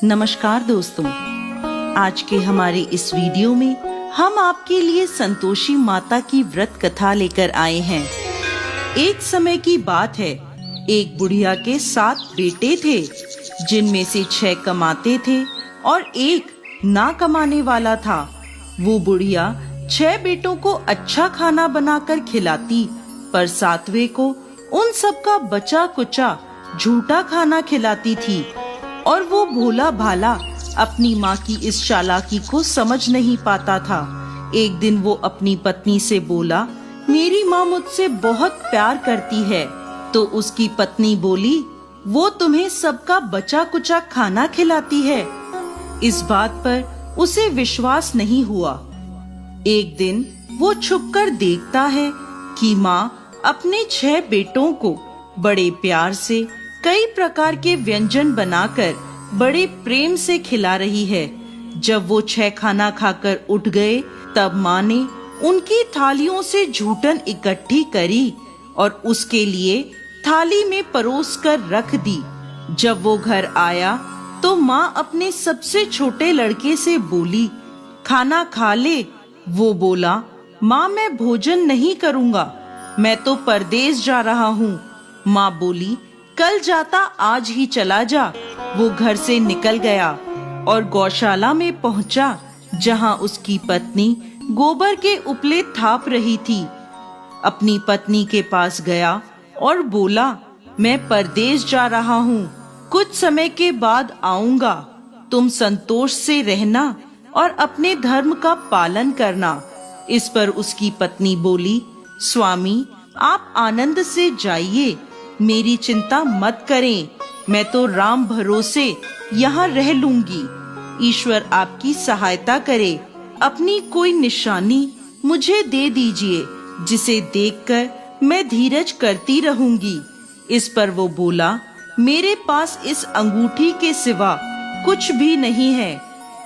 नमस्कार दोस्तों, आज के हमारे इस वीडियो में हम आपके लिए संतोषी माता की व्रत कथा लेकर आए हैं। एक समय की बात है, एक बुढ़िया के 7 बेटे थे, जिनमें से 6 कमाते थे और एक ना कमाने वाला था। वो बुढ़िया 6 बेटों को अच्छा खाना बनाकर खिलाती, पर 7वें को उन सब का बचा कुचा झूठा खाना खिलाती थी। और वो भोला भाला अपनी माँ की इस चालाकी को समझ नहीं पाता था। एक दिन वो अपनी पत्नी से बोला, मेरी माँ मुझसे बहुत प्यार करती है। तो उसकी पत्नी बोली, वो तुम्हें सबका बचा कुचा खाना खिलाती है। इस बात पर उसे विश्वास नहीं हुआ। एक दिन वो छुपकर देखता है कि माँ अपने 6 बेटों को बड़े प्यार से कई प्रकार के व्यंजन बनाकर बड़े प्रेम से खिला रही है। जब वो 6 खाना खाकर उठ गए, तब माँ ने उनकी थालियों से झूठन इकट्ठी करी और उसके लिए थाली में परोस कर रख दी। जब वो घर आया तो माँ अपने सबसे छोटे लड़के से बोली, खाना खा ले। वो बोला, माँ मैं भोजन नहीं करूँगा, मैं तो परदेश जा रहा हूँ। माँ बोली, कल जाता आज ही चला जा। वो घर से निकल गया और गौशाला में पहुंचा, जहां उसकी पत्नी गोबर के उपले थाप रही थी। अपनी पत्नी के पास गया और बोला, मैं परदेश जा रहा हूँ, कुछ समय के बाद आऊंगा। तुम संतोष से रहना और अपने धर्म का पालन करना। इस पर उसकी पत्नी बोली, स्वामी आप आनंद से जाइए, मेरी चिंता मत करें, मैं तो राम भरोसे यहाँ रह लूंगी। ईश्वर आपकी सहायता करे। अपनी कोई निशानी मुझे दे दीजिए, जिसे देखकर मैं धीरज करती रहूंगी। इस पर वो बोला, मेरे पास इस अंगूठी के सिवा कुछ भी नहीं है,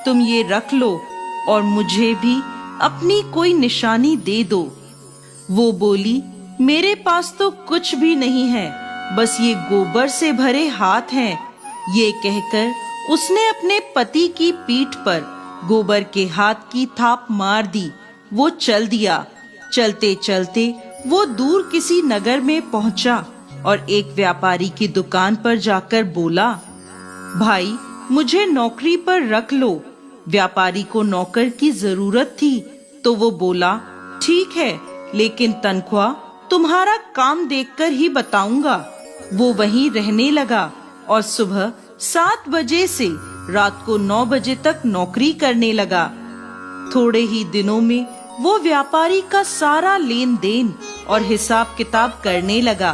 तुम ये रख लो और मुझे भी अपनी कोई निशानी दे दो। वो बोली, मेरे पास तो कुछ भी नहीं है, बस ये गोबर से भरे हाथ हैं। ये कहकर उसने अपने पति की पीठ पर गोबर के हाथ की थाप मार दी। वो चल दिया। चलते चलते वो दूर किसी नगर में पहुंचा और एक व्यापारी की दुकान पर जाकर बोला, भाई मुझे नौकरी पर रख लो। व्यापारी को नौकर की जरूरत थी, तो वो बोला, ठीक है, लेकिन तनख्वाह तुम्हारा काम देखकर ही बताऊंगा। वो वहीं रहने लगा और सुबह 7 बजे से रात को 9 बजे तक नौकरी करने लगा। थोड़े ही दिनों में वो व्यापारी का सारा लेन देन और हिसाब किताब करने लगा।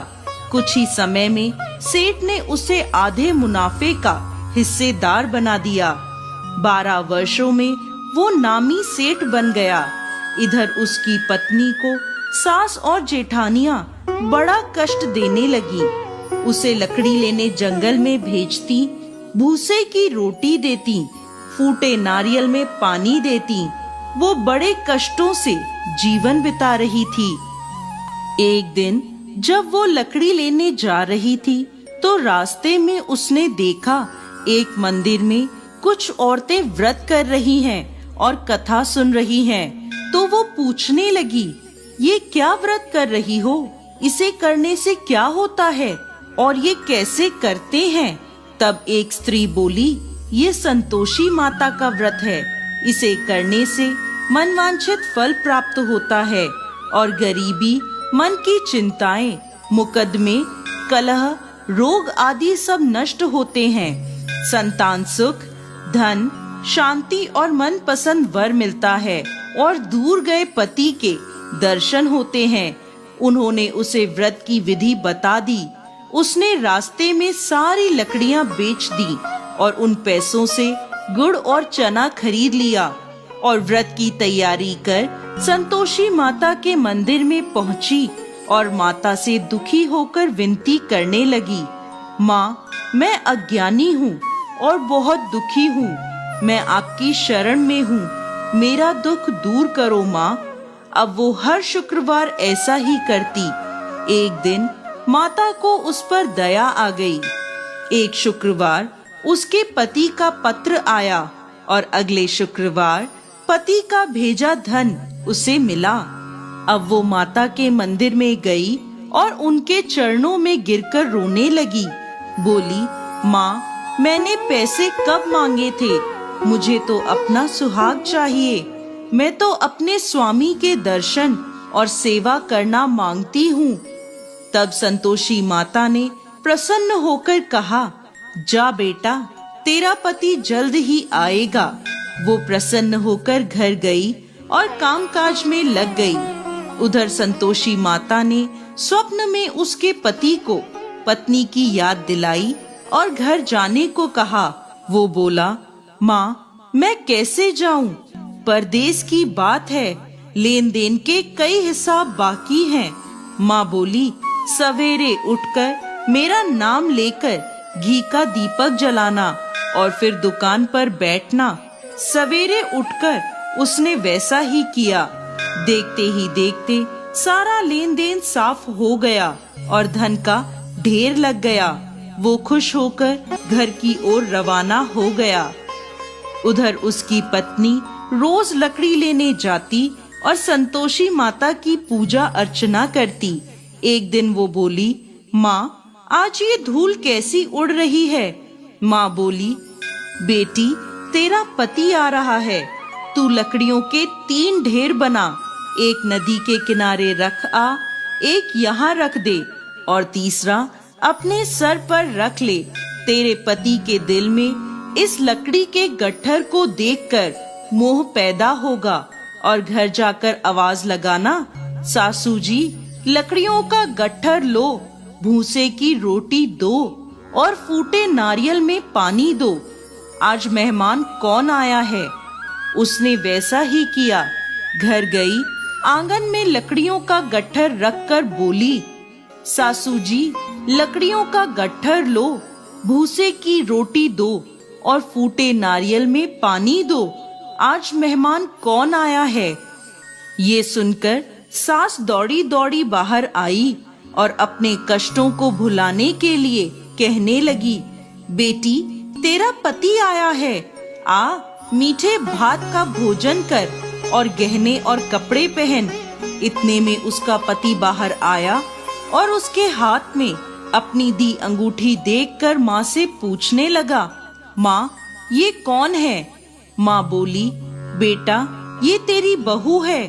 कुछ ही समय में सेठ ने उसे आधे मुनाफे का हिस्सेदार बना दिया। 12 वर्षों में वो नामी सेठ बन गया। इधर उसकी पत्नी को सास और जेठानियां बड़ा कष्ट देने लगी। उसे लकड़ी लेने जंगल में भेजती, भूसे की रोटी देती, फूटे नारियल में पानी देती। वो बड़े कष्टों से जीवन बिता रही थी। एक दिन जब वो लकड़ी लेने जा रही थी, तो रास्ते में उसने देखा एक मंदिर में कुछ औरतें व्रत कर रही हैं और कथा सुन रही हैं। तो वो पूछने लगी, ये क्या व्रत कर रही हो? इसे करने से क्या होता है और ये कैसे करते हैं? तब एक स्त्री बोली, ये संतोषी माता का व्रत है। इसे करने से मनवांछित फल प्राप्त होता है और गरीबी, मन की चिंताएं, मुकदमे, कलह, रोग आदि सब नष्ट होते हैं। संतान सुख, धन, शांति और मन पसंद वर मिलता है और दूर गए पति के दर्शन होते हैं। उन्होंने उसे व्रत की विधि बता दी। उसने रास्ते में सारी लकड़ियां बेच दी और उन पैसों से गुड़ और चना खरीद लिया और व्रत की तैयारी कर संतोषी माता के मंदिर में पहुंची और माता से दुखी होकर विनती करने लगी, माँ मैं अज्ञानी हूँ और बहुत दुखी हूँ, मैं आपकी शरण में हूँ, मेरा दुख दूर करो माँ। अब वो हर शुक्रवार ऐसा ही करती। एक दिन माता को उस पर दया आ गई। एक शुक्रवार उसके पति का पत्र आया और अगले शुक्रवार पति का भेजा धन उसे मिला। अब वो माता के मंदिर में गई और उनके चरणों में गिरकर रोने लगी। बोली, माँ, मैंने पैसे कब मांगे थे? मुझे तो अपना सुहाग चाहिए। मैं तो अपने स्वामी के दर्शन और सेवा करना मांगती हूँ। तब संतोषी माता ने प्रसन्न होकर कहा, जा बेटा, तेरा पति जल्द ही आएगा। वो प्रसन्न होकर घर गई और कामकाज में लग गई। उधर संतोषी माता ने स्वप्न में उसके पति को पत्नी की याद दिलाई और घर जाने को कहा। वो बोला, माँ, मैं कैसे जाऊं? परदेश की बात है, लेन देन के कई हिसाब बाकी हैं। माँ बोली, सवेरे उठकर मेरा नाम लेकर घी का दीपक जलाना और फिर दुकान पर बैठना। सवेरे उठकर उसने वैसा ही किया। देखते ही देखते सारा लेन देन साफ हो गया और धन का ढेर लग गया। वो खुश होकर घर की ओर रवाना हो गया। उधर उसकी पत्नी रोज लकड़ी लेने जाती और संतोषी माता की पूजा अर्चना करती। एक दिन वो बोली, माँ, आज ये धूल कैसी उड़ रही है? माँ बोली, बेटी, तेरा पति आ रहा है। तू लकड़ियों के 3 ढेर बना, एक नदी के किनारे रख आ, एक यहाँ रख दे और तीसरा अपने सर पर रख ले। तेरे पति के दिल में इस लकड़ी के गट्ठर को देखकर मोह पैदा होगा और घर जाकर आवाज लगाना, सासू जी, लकड़ियों का गट्ठर लो, भूसे की रोटी दो और फूटे नारियल में पानी दो। आज मेहमान कौन आया है? उसने वैसा ही किया। घर गई, आंगन में लकड़ियों का गट्ठर रखकर बोली, सासू जी, लकड़ियों का गट्ठर लो, भूसे की रोटी दो और फूटे नारियल में पानी दो। आज मेहमान कौन आया है? ये सुनकर सास दौड़ी दौड़ी बाहर आई और अपने कष्टों को भुलाने के लिए कहने लगी, बेटी, तेरा पति आया है। आ, मीठे भात का भोजन कर और गहने और कपड़े पहन। इतने में उसका पति बाहर आया और उसके हाथ में अपनी दी अंगूठी देखकर माँ से पूछने लगा, माँ, ये कौन है? माँ बोली, बेटा, ये तेरी बहू है।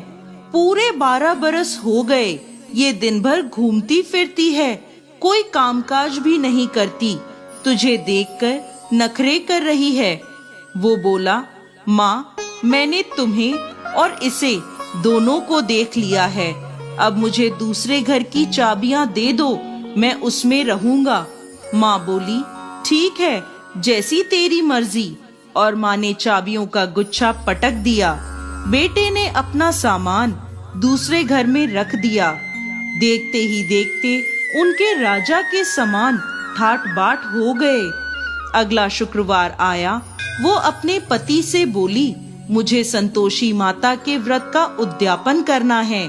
पूरे 12 बरस हो गए ये दिन भर घूमती फिरती है, कोई कामकाज भी नहीं करती। तुझे देखकर नखरे कर रही है। वो बोला, माँ, मैंने तुम्हें और इसे दोनों को देख लिया है। अब मुझे दूसरे घर की चाबियां दे दो, मैं उसमें रहूंगा। माँ बोली, ठीक है, जैसी तेरी मर्जी। और माँ ने चाबियों का गुच्छा पटक दिया। बेटे ने अपना सामान दूसरे घर में रख दिया। देखते ही देखते उनके राजा के समान ठाट बाट हो गए। अगला शुक्रवार आया। वो अपने पति से बोली, मुझे संतोषी माता के व्रत का उद्यापन करना है।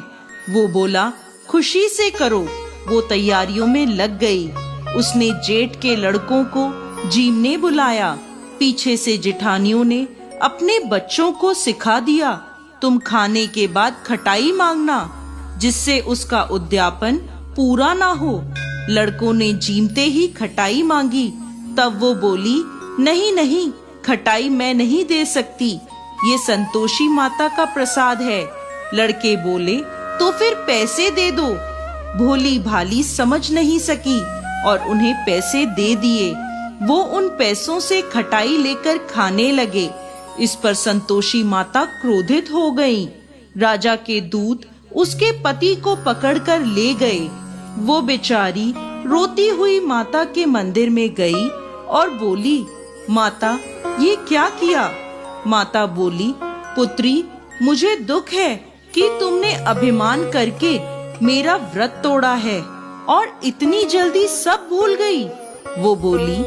वो बोला, खुशी से करो। वो तैयारियों में लग गई। उसने जेठ के लड़कों को जीमने बुलाया। पीछे से जिठानियों ने अपने बच्चों को सिखा दिया, तुम खाने के बाद खटाई मांगना, जिससे उसका उद्यापन पूरा ना हो। लड़कों ने जीमते ही खटाई मांगी। तब वो बोली, नहीं नहीं, खटाई मैं नहीं दे सकती, ये संतोषी माता का प्रसाद है। लड़के बोले, तो फिर पैसे दे दो। भोली भाली समझ नहीं सकी और उन्हें पैसे दे दिए। वो उन पैसों से खटाई लेकर खाने लगे। इस पर संतोषी माता क्रोधित हो गईं। राजा के दूत उसके पति को पकड़कर ले गए। वो बेचारी रोती हुई माता के मंदिर में गई और बोली, माता, ये क्या किया? माता बोली, पुत्री, मुझे दुख है कि तुमने अभिमान करके मेरा व्रत तोड़ा है और इतनी जल्दी सब भूल गई। वो बोली,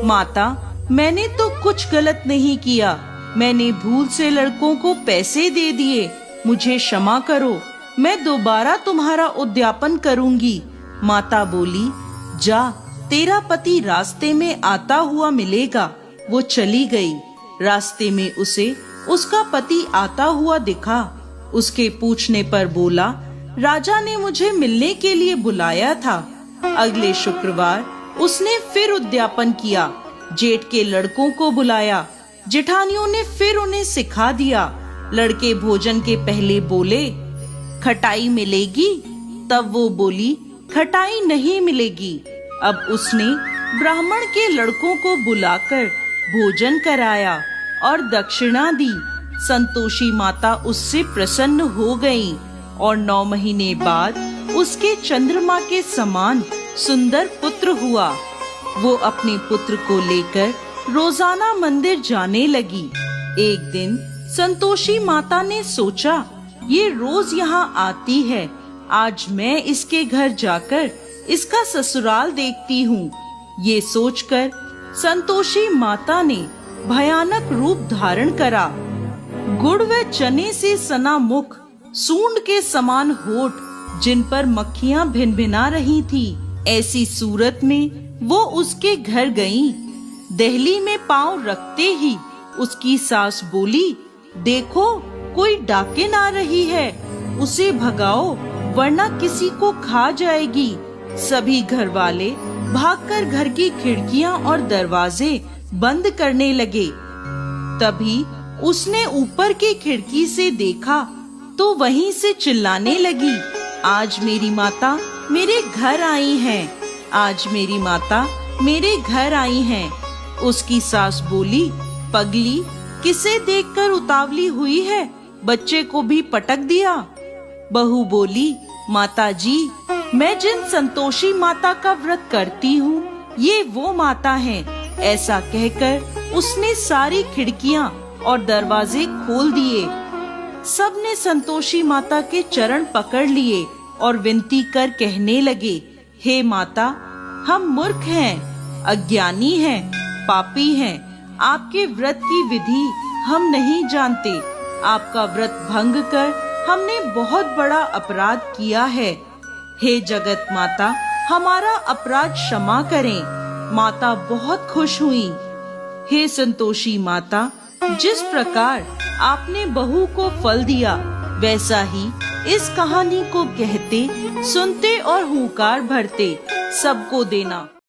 माता, मैंने तो कुछ गलत नहीं किया। मैंने भूल से लड़कों को पैसे दे दिए। मुझे क्षमा करो, मैं दोबारा तुम्हारा उद्यापन करूंगी। माता बोली, जा, तेरा पति रास्ते में आता हुआ मिलेगा। वो चली गई। रास्ते में उसे उसका पति आता हुआ दिखा। उसके पूछने पर बोला, राजा ने मुझे मिलने के लिए बुलाया था। अगले शुक्रवार उसने फिर उद्यापन किया। जेठ के लड़कों को बुलाया। जेठानियों ने फिर उन्हें सिखा दिया। लड़के भोजन के पहले बोले, खटाई मिलेगी? तब वो बोली, खटाई नहीं मिलेगी। अब उसने ब्राह्मण के लड़कों को बुलाकर भोजन कराया और दक्षिणा दी। संतोषी माता उससे प्रसन्न हो गईं और 9 महीने बाद उसके चंद्रमा के समान सुंदर पुत्र हुआ। वो अपने पुत्र को लेकर रोजाना मंदिर जाने लगी। एक दिन संतोषी माता ने सोचा, ये रोज यहाँ आती है, आज मैं इसके घर जाकर इसका ससुराल देखती हूँ। ये सोचकर संतोषी माता ने भयानक रूप धारण करा। गुड़ व चने से सना मुख, सूंड के समान होठ, जिन पर मक्खियां भिनभिना रही थी, ऐसी सूरत में वो उसके घर गईं। दहली में पांव रखते ही उसकी सास बोली, देखो कोई डाकिन आ रही है, उसे भगाओ वरना किसी को खा जाएगी। सभी घर वाले भागकर घर की खिड़कियां और दरवाजे बंद करने लगे। तभी उसने ऊपर की खिड़की से देखा तो वहीं से चिल्लाने लगी, आज मेरी माता मेरे घर आई हैं, आज मेरी माता मेरे घर आई हैं। उसकी सास बोली, पगली किसे देखकर उतावली हुई है, बच्चे को भी पटक दिया। बहू बोली, माता जी, मैं जिन संतोषी माता का व्रत करती हूँ, ये वो माता हैं। ऐसा कहकर उसने सारी खिड़कियाँ और दरवाजे खोल दिए। सबने संतोषी माता के चरण पकड़ लिए और विनती कर कहने लगे, हे माता, हम मूर्ख हैं, अज्ञानी हैं, पापी हैं, आपके व्रत की विधि हम नहीं जानते। आपका व्रत भंग कर हमने बहुत बड़ा अपराध किया है। हे जगत माता, हमारा अपराध क्षमा करें। माता बहुत खुश हुई। हे संतोषी माता, जिस प्रकार आपने बहू को फल दिया, वैसा ही इस कहानी को कहते, सुनते और हुंकार भरते सबको देना।